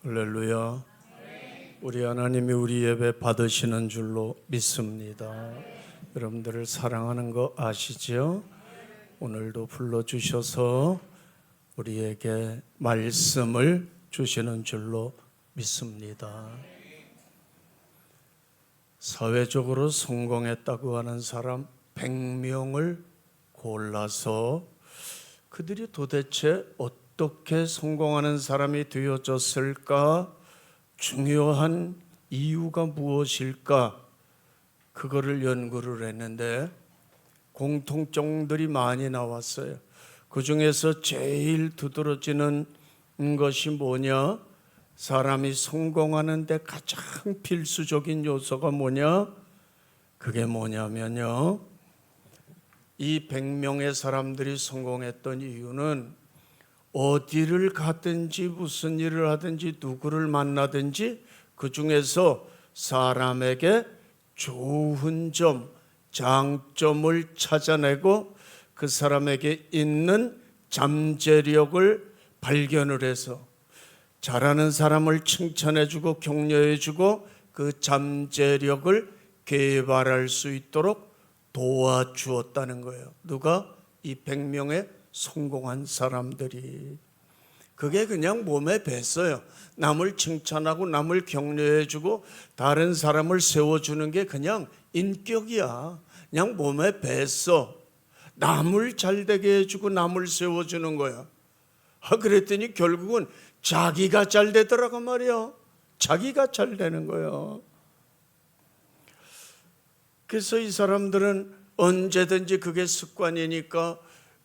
할렐루야. 우리 하나님이 우리 예배 받으시는 줄로 믿습니다. 여러분들을 사랑하는 거 아시죠? 오늘도 불러주셔서 우리에게 말씀을 주시는 줄로 믿습니다. 사회적으로 성공했다고 하는 사람 100명을 골라서 그들이 도대체 어떻게 성공하는 사람이 되어졌을까? 중요한 이유가 무엇일까? 그거를 연구를 했는데 공통점들이 많이 나왔어요. 그 중에서 제일 두드러지는 것이 뭐냐? 사람이 성공하는 데 가장 필수적인 요소가 뭐냐? 그게 뭐냐면요, 이 100명의 사람들이 성공했던 이유는 어디를 가든지 무슨 일을 하든지 누구를 만나든지 그 중에서 사람에게 좋은 점, 장점을 찾아내고 그 사람에게 있는 잠재력을 발견을 해서 잘하는 사람을 칭찬해주고 격려해주고 그 잠재력을 개발할 수 있도록 도와주었다는 거예요. 누가? 이 100명의 성공한 사람들이. 그게 그냥 몸에 뱄어요. 남을 칭찬하고 남을 격려해주고 다른 사람을 세워주는 게 그냥 인격이야. 그냥 몸에 뱄어. 남을 잘되게 해주고 남을 세워주는 거야. 그랬더니 결국은 자기가 잘 되더라고 말이야. 자기가 잘 되는 거야. 그래서 이 사람들은 언제든지 그게 습관이니까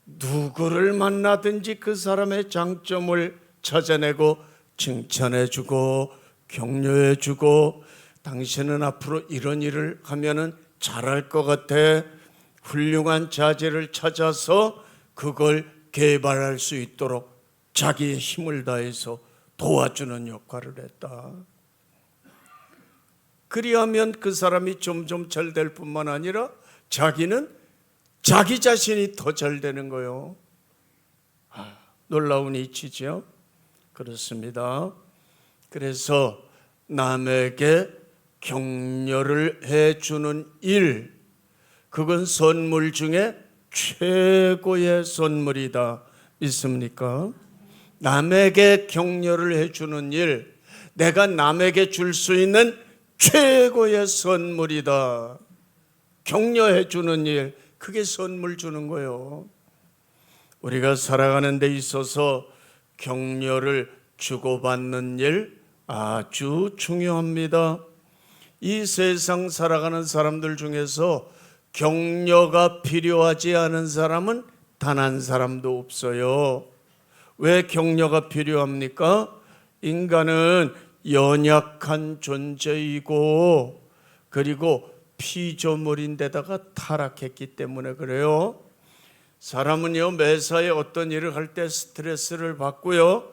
누구를 만나든지 그 사람의 장점을 찾아내고 칭찬해주고 격려해주고 당신은 앞으로 이런 일을 하면은 잘할 것 같아. 훌륭한 자질을 찾아서 그걸 개발할 수 있도록 자기의 힘을 다해서 도와주는 역할을 했다. 그리하면 그 사람이 점점 잘 될 뿐만 아니라 자기는 자기 자신이 더 잘 되는 거예요. 놀라운 이치죠. 그렇습니다. 그래서 남에게 격려를 해주는 일, 그건 선물 중에 최고의 선물이다. 믿습니까? 남에게 격려를 해주는 일, 내가 남에게 줄 수 있는 최고의 선물이다. 격려해주는 일, 그게 선물 주는 거예요. 우리가 살아가는 데 있어서 격려를 주고받는 일 아주 중요합니다. 이 세상 살아가는 사람들 중에서 격려가 필요하지 않은 사람은 단 한 사람도 없어요. 왜 격려가 필요합니까? 인간은 연약한 존재이고 그리고 피조물인데다가 타락했기 때문에 그래요. 사람은요, 매사에 어떤 일을 할 때 스트레스를 받고요,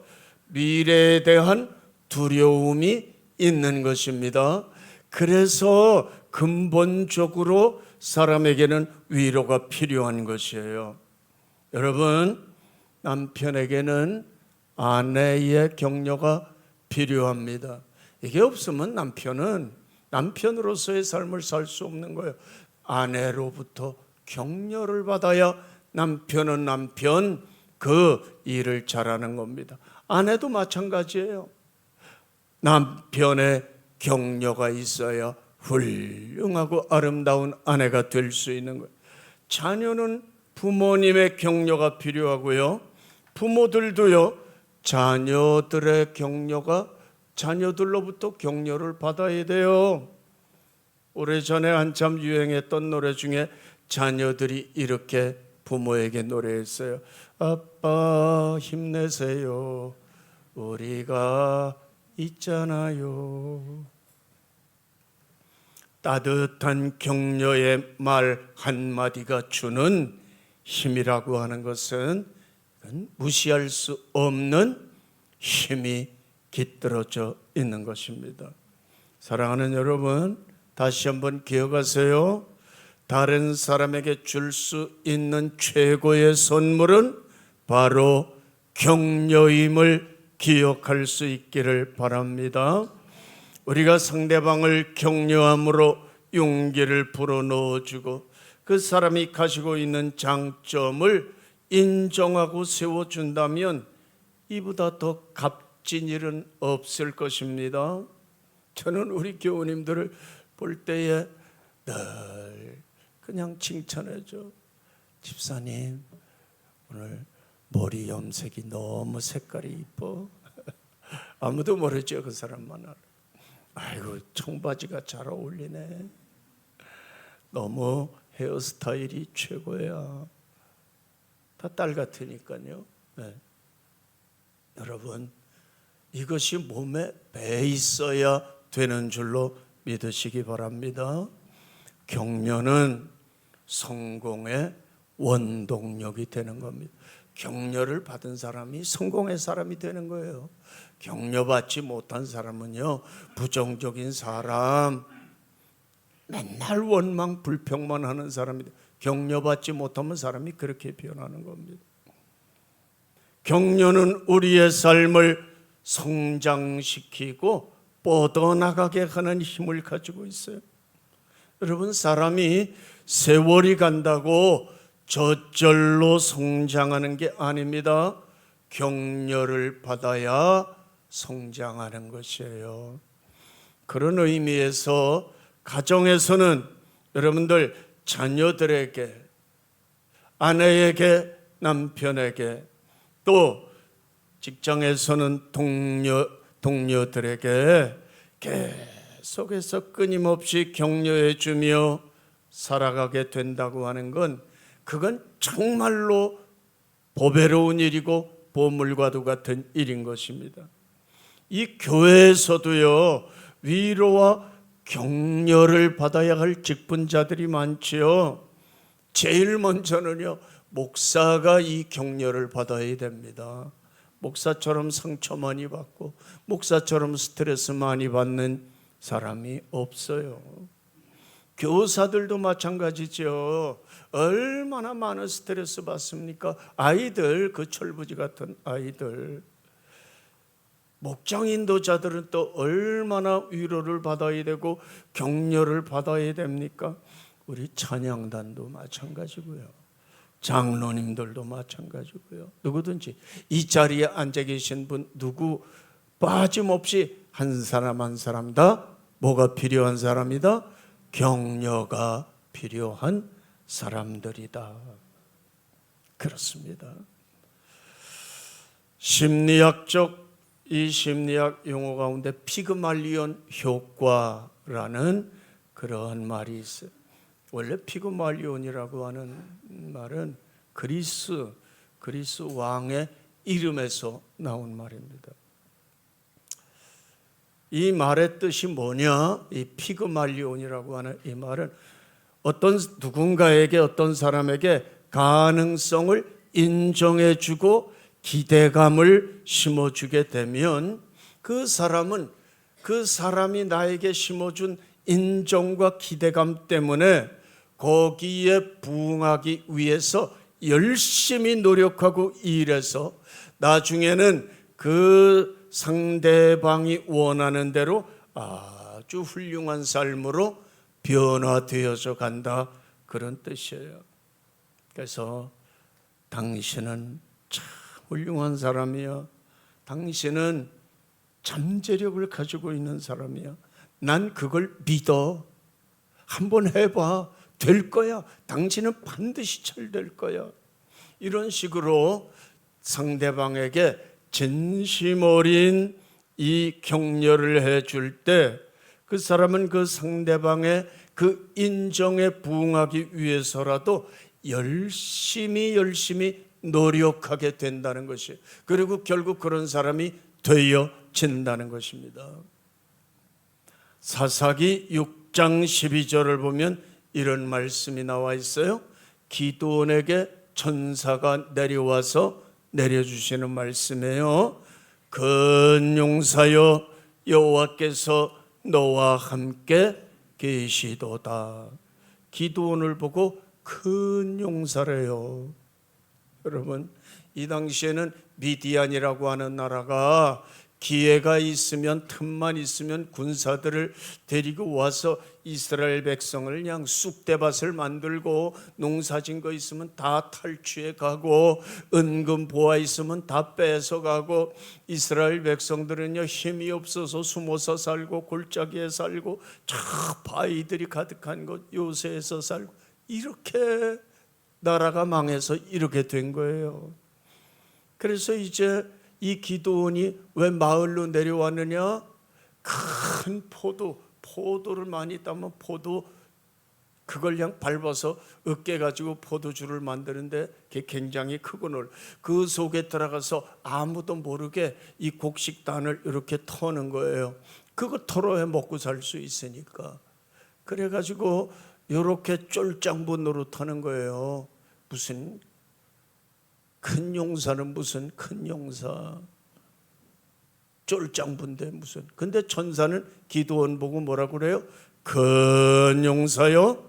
미래에 대한 두려움이 있는 것입니다. 그래서 근본적으로 사람에게는 위로가 필요한 것이에요. 여러분, 남편에게는 아내의 격려가 필요합니다. 이게 없으면 남편으로서의 삶을 살 수 없는 거예요. 아내로부터 격려를 받아야 남편은 남편 그 일을 잘하는 겁니다. 아내도 마찬가지예요. 남편의 격려가 있어야 훌륭하고 아름다운 아내가 될 수 있는 거예요. 자녀는 부모님의 격려가 필요하고요, 부모들도요, 자녀들의 격려가 자녀들로부터 격려를 받아야 돼요. 오래전에 한참 유행했던 노래 중에 자녀들이 이렇게 부모에게 노래했어요. 아빠 힘내세요. 우리가 있잖아요. 따뜻한 격려의 말 한마디가 주는 힘이라고 하는 것은 무시할 수 없는 힘이 깃들어져 있는 것입니다. 사랑하는 여러분, 다시 한번 기억하세요. 다른 사람에게 줄 수 있는 최고의 선물은 바로 격려임을 기억할 수 있기를 바랍니다. 우리가 상대방을 격려함으로 용기를 불어넣어주고 그 사람이 가지고 있는 장점을 인정하고 세워준다면 이보다 더 값진 일은 없을 것입니다. 저는 우리 교우님들을 볼 때에 늘 그냥 칭찬해줘. 집사님 오늘 머리 염색이 너무 색깔이 이뻐. 아무도 모르죠, 그 사람만 알아. 아이고 청바지가 잘 어울리네. 너무 헤어스타일이 최고야. 다 딸 같으니까요. 네. 여러분 이것이 몸에 배 있어야 되는 줄로 믿으시기 바랍니다. 격려는 성공의 원동력이 되는 겁니다. 격려를 받은 사람이 성공의 사람이 되는 거예요. 격려받지 못한 사람은요, 부정적인 사람, 맨날 원망 불평만 하는 사람이다. 격려받지 못하면 사람이 그렇게 변하는 겁니다. 격려는 우리의 삶을 성장시키고 뻗어나가게 하는 힘을 가지고 있어요. 여러분 사람이 세월이 간다고 저절로 성장하는 게 아닙니다. 격려를 받아야 성장하는 것이에요. 그런 의미에서 가정에서는 여러분들 자녀들에게, 아내에게, 남편에게, 또 직장에서는 동료들에게 계속해서 끊임없이 격려해 주며 살아가게 된다고 하는 건 그건 정말로 보배로운 일이고 보물과도 같은 일인 것입니다. 이 교회에서도요, 위로와 격려를 받아야 할 직분자들이 많지요. 제일 먼저는요, 목사가 이 격려를 받아야 됩니다. 목사처럼 상처 많이 받고 목사처럼 스트레스 많이 받는 사람이 없어요. 교사들도 마찬가지죠. 얼마나 많은 스트레스 받습니까? 아이들, 그 철부지 같은 아이들. 목장 인도자들은 또 얼마나 위로를 받아야 되고 격려를 받아야 됩니까? 우리 찬양단도 마찬가지고요. 장로님들도 마찬가지고요. 누구든지 이 자리에 앉아 계신 분 누구 빠짐없이 한 사람 한 사람 다 뭐가 필요한 사람이다? 격려가 필요한 사람들이다. 그렇습니다. 심리학적 이 심리학 용어 가운데 피그말리온 효과라는 그러한 말이 있어요. 원래 피그말리온이라고 하는 말은 그리스 왕의 이름에서 나온 말입니다. 이 말의 뜻이 뭐냐? 이 피그말리온이라고 하는 이 말은 어떤 누군가에게, 어떤 사람에게 가능성을 인정해주고 기대감을 심어주게 되면 그 사람은 그 사람이 나에게 심어준 인정과 기대감 때문에 거기에 부응하기 위해서 열심히 노력하고 일해서 나중에는 그 상대방이 원하는 대로 아주 훌륭한 삶으로 변화되어져 간다, 그런 뜻이에요. 그래서 당신은 참 훌륭한 사람이야. 당신은 잠재력을 가지고 있는 사람이야. 난 그걸 믿어. 한번 해봐. 될 거야. 당신은 반드시 잘 될 거야. 이런 식으로 상대방에게 진심 어린 이 격려를 해줄 때 그 사람은 그 상대방의 그 인정에 부응하기 위해서라도 열심히 노력하게 된다는 것이, 그리고 결국 그런 사람이 되어진다는 것입니다. 사사기 6장 12절을 보면 이런 말씀이 나와 있어요. 기드온에게 천사가 내려와서 내려주시는 말씀이에요. 큰 용사여, 여호와께서 너와 함께 계시도다. 기드온을 보고 큰 용사래요. 여러분, 이 당시에는 미디안이라고 하는 나라가 기회가 있으면, 틈만 있으면 군사들을 데리고 와서 이스라엘 백성을 그냥 쑥대밭을 만들고, 농사진 거 있으면 다 탈취해 가고, 은금 보아 있으면 다 뺏어 가고, 이스라엘 백성들은요 힘이 없어서 숨어서 살고, 골짜기에 살고, 저 바위들이 가득한 곳 요새에서 살고, 이렇게 나라가 망해서 이렇게 된 거예요. 그래서 이제 이 기드온이 왜 마을로 내려왔느냐? 큰 포도를 많이 따면 그걸 그냥 밟아서 으깨 가지고 포도주를 만드는데 그게 굉장히 크고, 그 속에 들어가서 아무도 모르게 이 곡식단을 이렇게 터는 거예요. 그거 털어야 먹고 살 수 있으니까. 그래가지고 이렇게 쫄장부 노릇하는 거예요. 무슨 큰 용사는 무슨 큰 용사, 쫄장부인데 무슨. 근데 천사는 기드온 보고 뭐라고 그래요? 큰 용사여,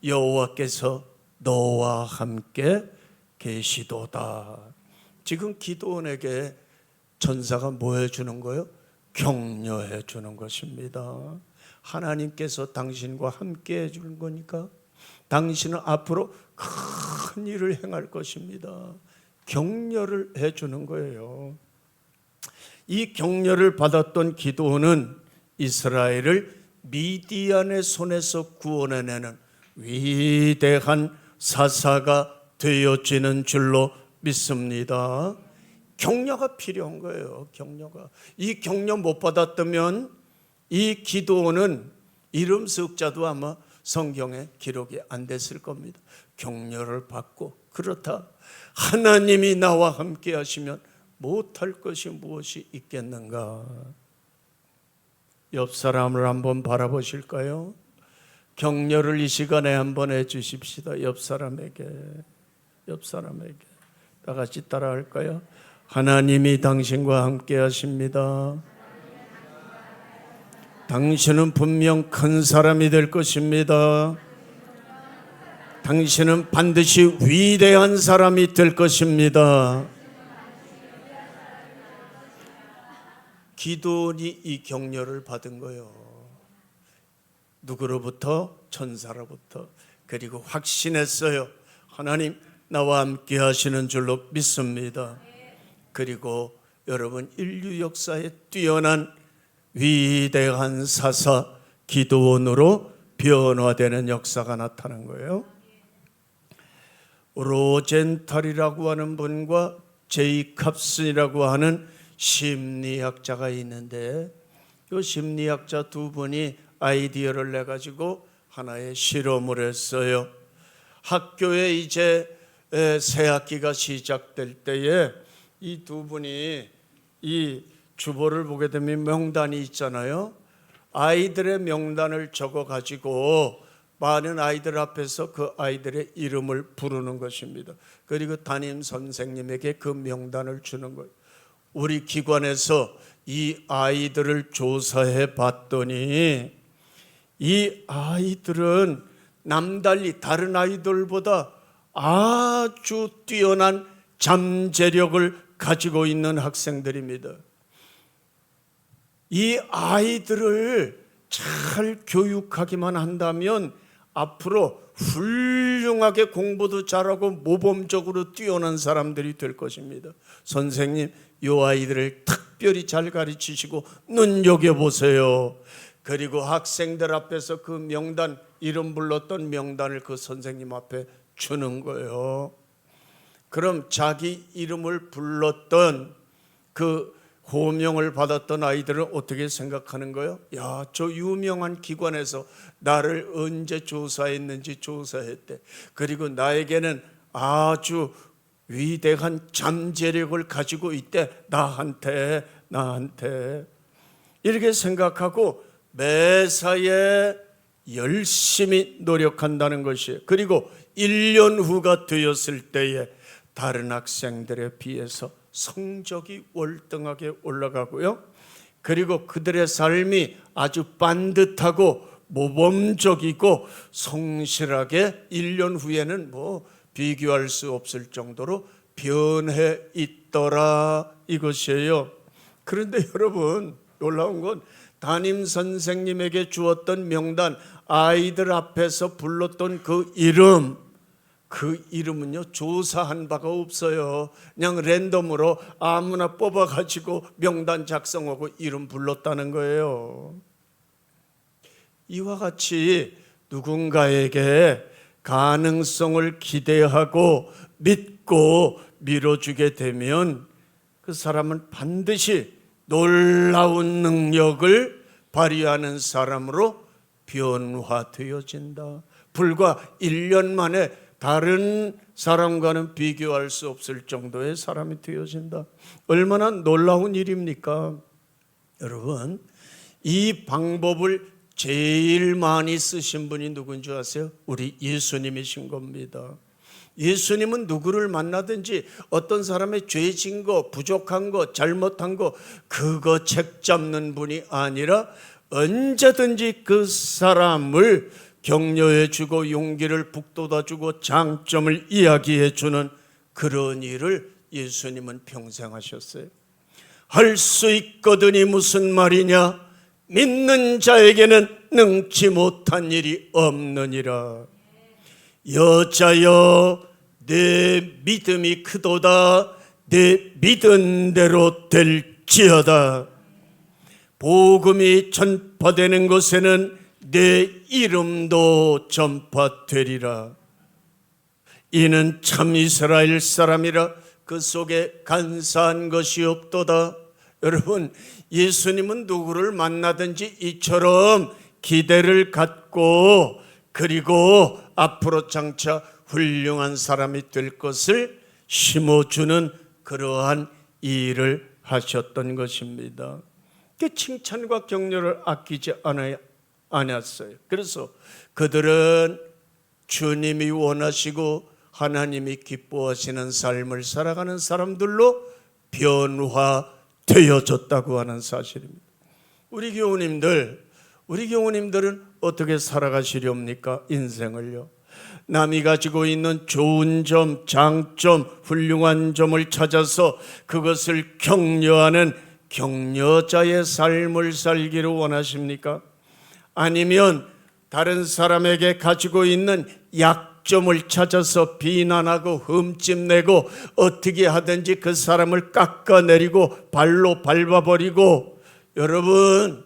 여호와께서 너와 함께 계시도다. 지금 기드온에게 천사가 뭐 해주는 거예요? 격려해 주는 것입니다. 하나님께서 당신과 함께 해주는 거니까 당신은 앞으로 큰 일을 행할 것입니다. 격려를 해주는 거예요. 이 격려를 받았던 기드온은 이스라엘을 미디안의 손에서 구원해내는 위대한 사사가 되어지는 줄로 믿습니다. 격려가 필요한 거예요. 격려가. 이 격려 못 받았다면 이 기드온은 이름 석자도 아마 성경에 기록이 안 됐을 겁니다. 격려를 받고, 그렇다, 하나님이 나와 함께 하시면 못할 것이 무엇이 있겠는가. 옆 사람을 한번 바라보실까요? 격려를 이 시간에 한번 해 주십시다. 옆 사람에게 다 같이 따라 할까요? 하나님이 당신과 함께 하십니다. 당신은 분명 큰 사람이 될 것입니다. 당신은 반드시 위대한 사람이 될 것입니다. 기드온이 이 격려를 받은 거예요. 누구로부터? 천사로부터. 그리고 확신했어요. 하나님 나와 함께 하시는 줄로 믿습니다. 그리고 여러분, 인류 역사에 뛰어난 위대한 사사 기드온으로 변화되는 역사가 나타난 거예요. 로젠탈이라고 하는 분과 제이캅슨이라고 하는 심리학자가 있는데, 이 심리학자 두 분이 아이디어를 내 가지고 하나의 실험을 했어요. 학교에 이제 새 학기가 시작될 때에 이 두 분이 이 주보를 보게 되면 명단이 있잖아요. 아이들의 명단을 적어 가지고 많은 아이들 앞에서 그 아이들의 이름을 부르는 것입니다. 그리고 담임 선생님에게 그 명단을 주는 거예요. 우리 기관에서 이 아이들을 조사해 봤더니 이 아이들은 남달리 다른 아이들보다 아주 뛰어난 잠재력을 가지고 있는 학생들입니다. 이 아이들을 잘 교육하기만 한다면 앞으로 훌륭하게 공부도 잘하고 모범적으로 뛰어난 사람들이 될 것입니다. 선생님, 이 아이들을 특별히 잘 가르치시고 눈여겨보세요. 그리고 학생들 앞에서 그 명단, 이름 불렀던 명단을 그 선생님 앞에 주는 거예요. 그럼 자기 이름을 불렀던 그 호명을 받았던 아이들은 어떻게 생각하는 거예요? 야, 저 유명한 기관에서 나를 언제 조사했는지 조사했대. 그리고 나에게는 아주 위대한 잠재력을 가지고 있대. 나한테 이렇게 생각하고 매사에 열심히 노력한다는 것이에요. 그리고 1년 후가 되었을 때에 다른 학생들에 비해서 성적이 월등하게 올라가고요. 그리고 그들의 삶이 아주 반듯하고 모범적이고 성실하게 1년 후에는 비교할 수 없을 정도로 변해 있더라 이것이에요. 그런데 여러분, 놀라운 건 담임 선생님에게 주었던 명단, 아이들 앞에서 불렀던 그 이름은요 조사한 바가 없어요. 그냥 랜덤으로 아무나 뽑아가지고 명단 작성하고 이름 불렀다는 거예요. 이와 같이 누군가에게 가능성을 기대하고 믿고 밀어주게 되면 그 사람은 반드시 놀라운 능력을 발휘하는 사람으로 변화되어진다. 불과 1년 만에 다른 사람과는 비교할 수 없을 정도의 사람이 되어진다. 얼마나 놀라운 일입니까? 여러분, 이 방법을 제일 많이 쓰신 분이 누군지 아세요? 우리 예수님이신 겁니다. 예수님은 누구를 만나든지 어떤 사람의 죄진 거, 부족한 거, 잘못한 거 그거 책 잡는 분이 아니라 언제든지 그 사람을 격려해 주고 용기를 북돋아 주고 장점을 이야기해 주는 그런 일을 예수님은 평생 하셨어요. 할 수 있거든이 무슨 말이냐? 믿는 자에게는 능치 못한 일이 없느니라. 여자여 내 믿음이 크도다. 내 믿은 대로 될지어다. 복음이 전파되는 곳에는 내 이름도 전파되리라. 이는 참 이스라엘 사람이라 그 속에 간사한 것이 없도다. 여러분, 예수님은 누구를 만나든지 이처럼 기대를 갖고 그리고 앞으로 장차 훌륭한 사람이 될 것을 심어주는 그러한 일을 하셨던 것입니다. 그 칭찬과 격려를 아끼지 않았어요. 그래서 그들은 주님이 원하시고 하나님이 기뻐하시는 삶을 살아가는 사람들로 변화되어졌다고 하는 사실입니다. 우리 교우님들은 어떻게 살아가시렵니까? 인생을요. 남이 가지고 있는 좋은 점, 장점, 훌륭한 점을 찾아서 그것을 격려하는 격려자의 삶을 살기를 원하십니까? 아니면 다른 사람에게 가지고 있는 약점을 찾아서 비난하고 흠집내고 어떻게 하든지 그 사람을 깎아내리고 발로 밟아버리고, 여러분,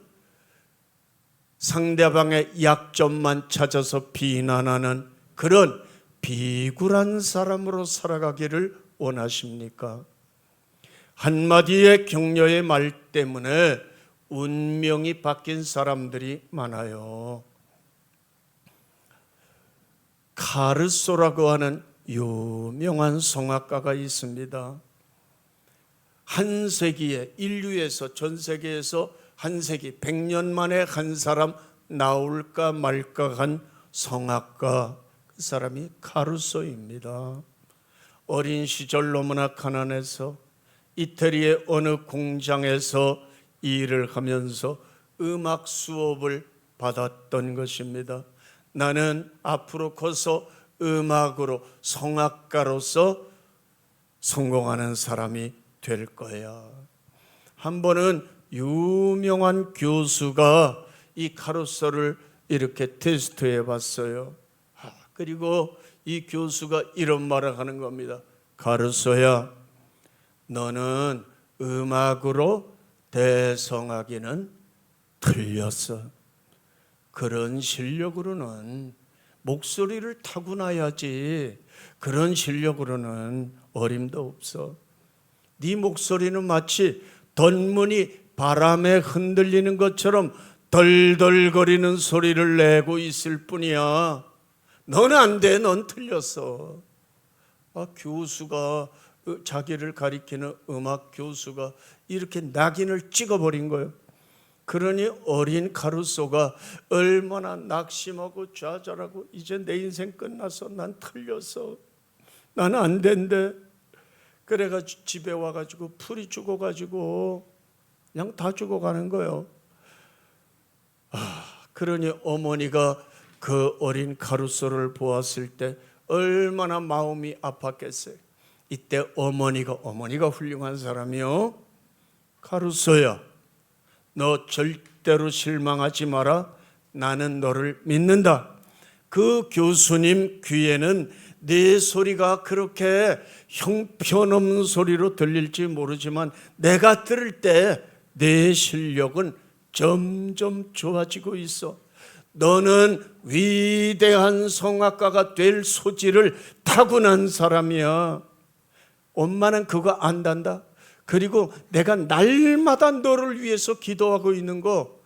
상대방의 약점만 찾아서 비난하는 그런 비굴한 사람으로 살아가기를 원하십니까? 한마디의 격려의 말 때문에 운명이 바뀐 사람들이 많아요. 카르소라고 하는 유명한 성악가가 있습니다. 한 세기에 인류에서 전 세계에서 한 세기 100년 만에 한 사람 나올까 말까 한 성악가, 그 사람이 카루소입니다. 어린 시절 너무나 가난해서 이태리의 어느 공장에서 일을 하면서 음악 수업을 받았던 것입니다. 나는 앞으로 커서 음악으로 성악가로서 성공하는 사람이 될 거야. 한 번은 유명한 교수가 이 카루소를 이렇게 테스트해 봤어요. 그리고 이 교수가 이런 말을 하는 겁니다. 카루소야, 너는 음악으로 대성하기는 틀렸어. 그런 실력으로는 목소리를 타고나야지. 그런 실력으로는 어림도 없어. 네 목소리는 마치 덧문이 바람에 흔들리는 것처럼 덜덜거리는 소리를 내고 있을 뿐이야. 너는 안 돼. 넌 틀렸어. 교수가, 자기를 가리키는 음악 교수가 이렇게 낙인을 찍어버린 거예요. 그러니 어린 카루소가 얼마나 낙심하고 좌절하고 이제 내 인생 끝났어. 난 틀렸어. 나는 안 된대. 그래가지고 집에 와가지고 풀이 죽어가지고 그냥 다 죽어가는 거예요. 그러니 어머니가 그 어린 카루소를 보았을 때 얼마나 마음이 아팠겠어요. 이때 어머니가 훌륭한 사람이요. 가루소야, 너 절대로 실망하지 마라. 나는 너를 믿는다. 그 교수님 귀에는 내 소리가 그렇게 형편없는 소리로 들릴지 모르지만 내가 들을 때 내 실력은 점점 좋아지고 있어. 너는 위대한 성악가가 될 소질을 타고난 사람이야. 엄마는 그거 안단다. 그리고 내가 날마다 너를 위해서 기도하고 있는 거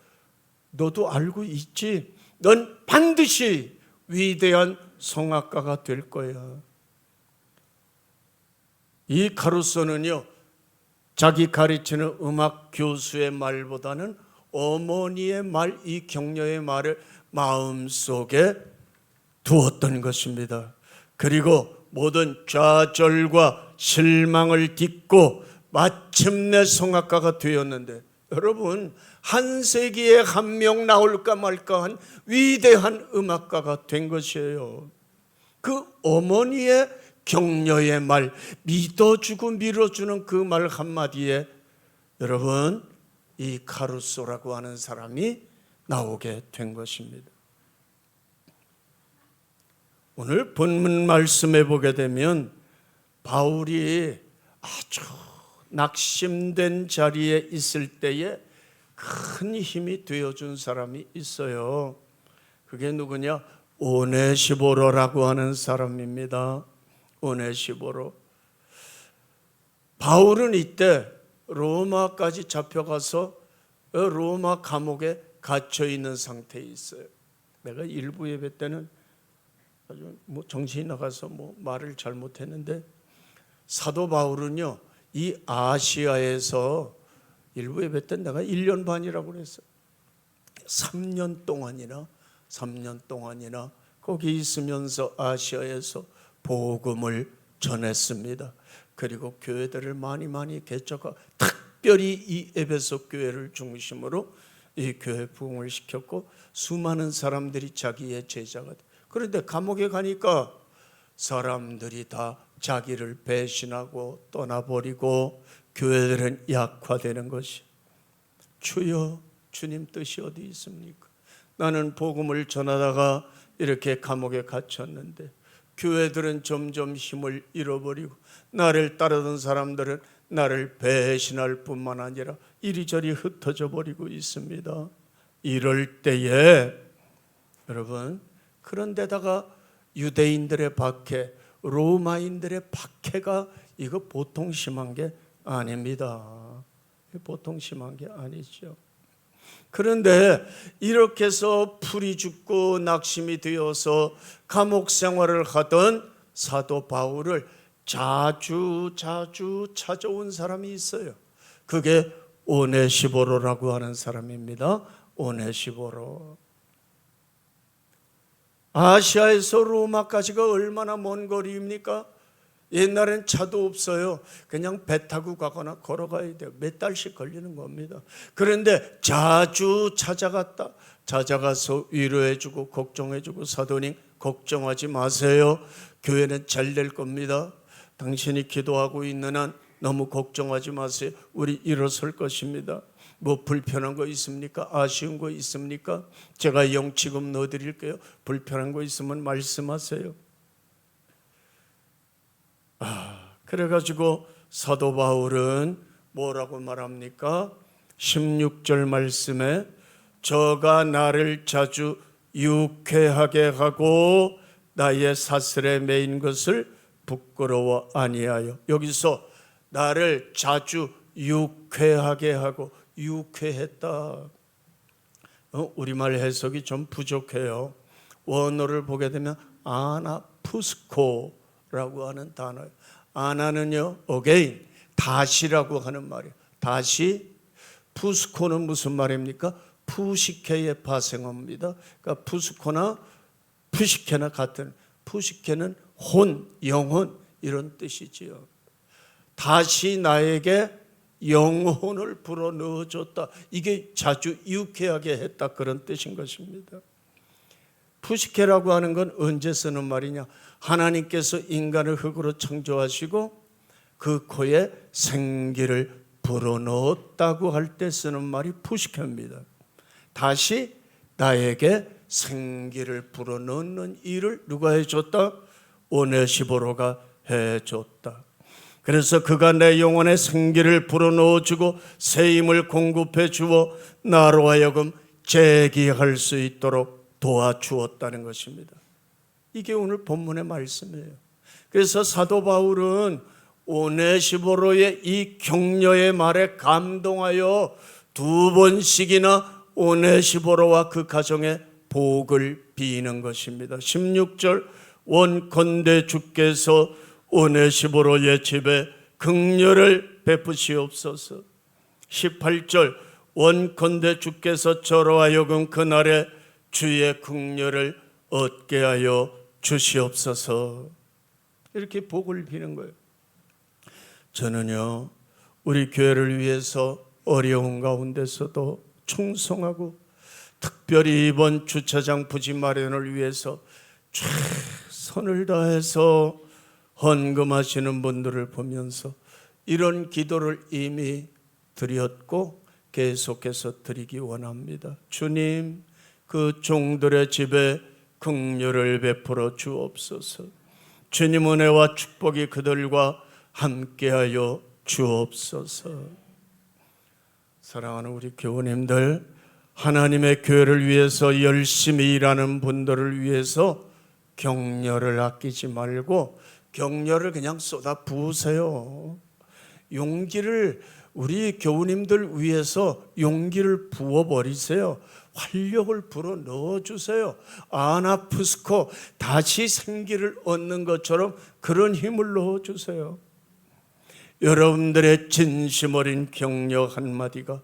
너도 알고 있지. 넌 반드시 위대한 성악가가 될 거야. 이 가루소는요, 자기 가르치는 음악 교수의 말보다는 어머니의 말, 이 격려의 말을 마음속에 두었던 것입니다. 그리고 모든 좌절과 실망을 딛고 마침내 성악가가 되었는데, 여러분, 한 세기에 한 명 나올까 말까 한 위대한 음악가가 된 것이에요. 그 어머니의 격려의 말, 믿어주고 밀어주는 그 말 한마디에 여러분, 이 가루소라고 하는 사람이 나오게 된 것입니다. 오늘 본문 말씀해 보게 되면 바울이 아주 낙심된 자리에 있을 때에 큰 힘이 되어준 사람이 있어요. 그게 누구냐? 오네시보로라고 하는 사람입니다. 오네시보로. 바울은 이때 로마까지 잡혀가서 로마 감옥에 갇혀 있는 상태에 있어요. 내가 일부 예배 때는 아주 정신이 나가서 말을 잘못했는데, 사도 바울은요, 이 아시아에서 일부 예배 때 내가 1년 반이라고 그랬어요. 3년 동안이나 거기 있으면서 아시아에서 복음을 전했습니다. 그리고 교회들을 많이 개척하고, 특별히 이 에베소 교회를 중심으로 이 교회 부흥을 시켰고, 수많은 사람들이 자기의 제자가 돼. 그런데 감옥에 가니까 사람들이 다 자기를 배신하고 떠나버리고 교회들은 약화되는 것이. 주여, 주님 뜻이 어디 있습니까? 나는 복음을 전하다가 이렇게 감옥에 갇혔는데 교회들은 점점 힘을 잃어버리고 나를 따르던 사람들은 나를 배신할 뿐만 아니라 이리저리 흩어져 버리고 있습니다. 이럴 때에 여러분, 그런데다가 유대인들의 박해, 로마인들의 박해가 이거 보통 심한 게 아닙니다. 보통 심한 게 아니죠. 그런데 이렇게 해서 풀이 죽고 낙심이 되어서 감옥 생활을 하던 사도 바울을 자주 찾아온 사람이 있어요. 그게 오네시보로라고 하는 사람입니다. 오네시보로. 아시아에서 로마까지가 얼마나 먼 거리입니까? 옛날엔 차도 없어요. 그냥 배 타고 가거나 걸어가야 돼요. 몇 달씩 걸리는 겁니다. 그런데 자주 찾아가서 위로해주고 걱정해주고, 사도님 걱정하지 마세요. 교회는 잘 될 겁니다. 당신이 기도하고 있는 한 너무 걱정하지 마세요. 우리 일어설 것입니다. 뭐 불편한 거 있습니까? 아쉬운 거 있습니까? 제가 영치금 넣어드릴게요. 불편한 거 있으면 말씀하세요. 그래가지고 사도 바울은 뭐라고 말합니까? 16절 말씀에 저가 나를 자주 유쾌하게 하고 나의 사슬에 매인 것을 부끄러워 아니하여. 여기서 나를 자주 유쾌하게 하고, 유쾌했다. 우리말 해석이 좀 부족해요. 원어를 보게 되면 아나푸스코라고 하는 단어예요. 아나는요, again, 다시라고 하는 말이에요. 다시. 푸스코는 무슨 말입니까? 푸시케의 파생어입니다. 그러니까 푸스코나 푸시케나 같은, 푸시케는 혼, 영혼 이런 뜻이지요. 다시 나에게 영혼을 불어 넣어줬다. 이게 자주 유쾌하게 했다, 그런 뜻인 것입니다. 푸시케라고 하는 건 언제 쓰는 말이냐? 하나님께서 인간을 흙으로 창조하시고 그 코에 생기를 불어넣었다고 할 때 쓰는 말이 푸시케입니다. 다시 나에게 생기를 불어넣는 일을 누가 해줬다? 오네시보로가 해줬다. 그래서 그가 내 영혼에 생기를 불어넣어주고 새 힘을 공급해 주어 나로 하여금 재기할 수 있도록 도와주었다는 것입니다. 이게 오늘 본문의 말씀이에요. 그래서 사도 바울은 오네시보로의 이 격려의 말에 감동하여 2번씩이나 오네시보로와 그 가정에 복을 비는 것입니다. 16절 원컨대 주께서 오네시보로의 집에 긍휼을 베푸시옵소서. 18절 원컨대 주께서 저로 하여금 그날에 주의 긍휼을 얻게 하여 주시옵소서. 이렇게 복을 비는 거예요. 저는요, 우리 교회를 위해서 어려운 가운데서도 충성하고 특별히 이번 주차장 부지 마련을 위해서 최선을 다해서 헌금하시는 분들을 보면서 이런 기도를 이미 드렸고 계속해서 드리기 원합니다. 주님, 그 종들의 집에 긍휼을 베풀어 주옵소서. 주님 은혜와 축복이 그들과 함께하여 주옵소서. 사랑하는 우리 교우님들, 하나님의 교회를 위해서 열심히 일하는 분들을 위해서 격려를 아끼지 말고 격려를 그냥 쏟아 부으세요. 용기를, 우리 교우님들 위해서 용기를 부어버리세요. 활력을 불어 넣어주세요. 아나푸스코, 다시 생기를 얻는 것처럼 그런 힘을 넣어주세요. 여러분들의 진심 어린 격려 한마디가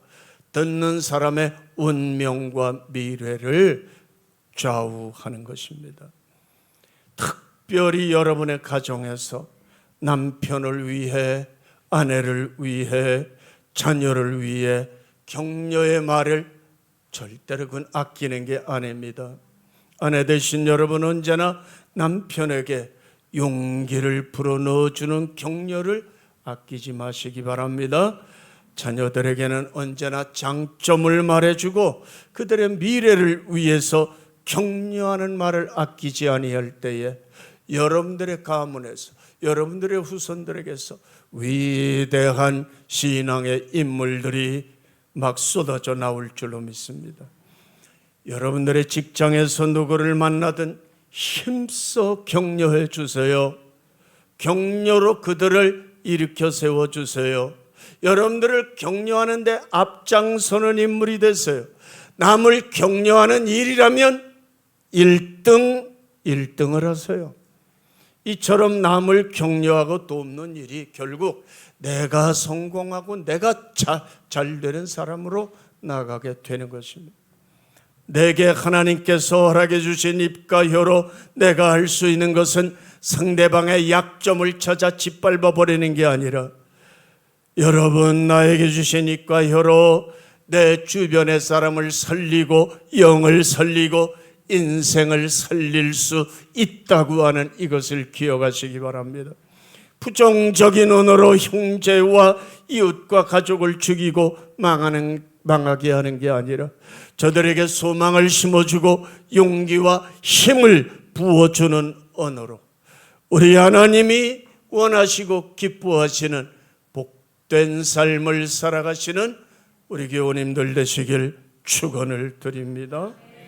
듣는 사람의 운명과 미래를 좌우하는 것입니다. 특별히 여러분의 가정에서 남편을 위해, 아내를 위해, 자녀를 위해 격려의 말을 절대로 그건 아끼는 게 아닙니다. 아내 되신 여러분 언제나 남편에게 용기를 불어넣어주는 격려를 아끼지 마시기 바랍니다. 자녀들에게는 언제나 장점을 말해주고 그들의 미래를 위해서 격려하는 말을 아끼지 아니할 때에 여러분들의 가문에서, 여러분들의 후손들에게서 위대한 신앙의 인물들이 막 쏟아져 나올 줄로 믿습니다. 여러분들의 직장에서 누구를 만나든 힘써 격려해 주세요. 격려로 그들을 일으켜 세워주세요. 여러분들을 격려하는데 앞장서는 인물이 되세요. 남을 격려하는 일이라면 1등을 하세요. 이처럼 남을 격려하고 돕는 일이 결국 내가 성공하고 내가 잘 되는 사람으로 나가게 되는 것입니다. 내게 하나님께서 허락해 주신 입과 혀로 내가 할 수 있는 것은 상대방의 약점을 찾아 짓밟아 버리는 게 아니라 여러분 나에게 주신 입과 혀로 내 주변의 사람을 살리고 영을 살리고 인생을 살릴 수 있다고 하는 이것을 기억하시기 바랍니다. 부정적인 언어로 형제와 이웃과 가족을 죽이고 망하게 하는 게 아니라 저들에게 소망을 심어주고 용기와 힘을 부어주는 언어로 우리 하나님이 원하시고 기뻐하시는 복된 삶을 살아가시는 우리 교우님들 되시길 축원을 드립니다.